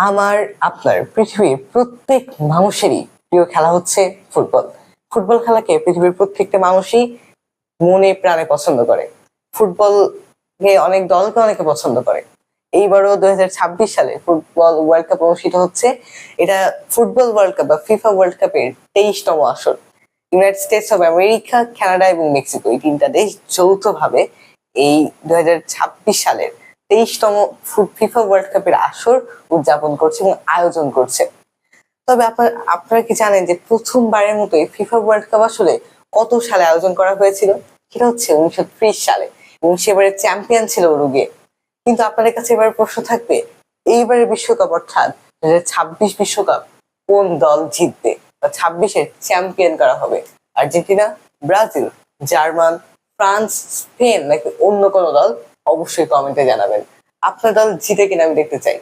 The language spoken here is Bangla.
আমার আপনার পৃথিবীর প্রত্যেক মানুষেরই প্রিয় খেলা হচ্ছে ফুটবল। ফুটবল খেলাকে পৃথিবীর প্রত্যেকটা মানুষই মনে প্রাণে পছন্দ করে। ফুটবলকে অনেক দলকে অনেকে পছন্দ করে। এইবারও 2026 সালে ফুটবল ওয়ার্ল্ড কাপ অনুষ্ঠিত হচ্ছে। এটা ফুটবল ওয়ার্ল্ড কাপ বা ফিফা ওয়ার্ল্ড কাপের 23তম আসর। United states of America, Canada এবং মেক্সিকো এই তিনটা দেশ যৌথভাবে এই 2026 সালের 23তম ফিফা ওয়ার্ল্ড কাপের আসর উদযাপন করছে এবং আয়োজন করছে। তবে আপনারা কি জানেন যে প্রথমবারের মতো এই ফিফা ওয়ার্ল্ড কাপ আসলে কত সালে আয়োজন করা হয়েছিল? সেটা হচ্ছে 1930 সালে, এবং সেবারের চ্যাম্পিয়ন ছিল উরুগুয়ে। কিন্তু আপনাদের কাছে এবার প্রশ্ন থাকবে, এইবারের বিশ্বকাপ অর্থাৎ 2026 বিশ্বকাপ কোন দল জিতবে বা 26-এর চ্যাম্পিয়ন করা হবে? Argentina, Brazil, German, France, Spain নাকি অন্য কোনো দল? অবশ্যই কমেন্টে জানাবেন। আপনার দল জিতে কিনা আমি দেখতে চাই।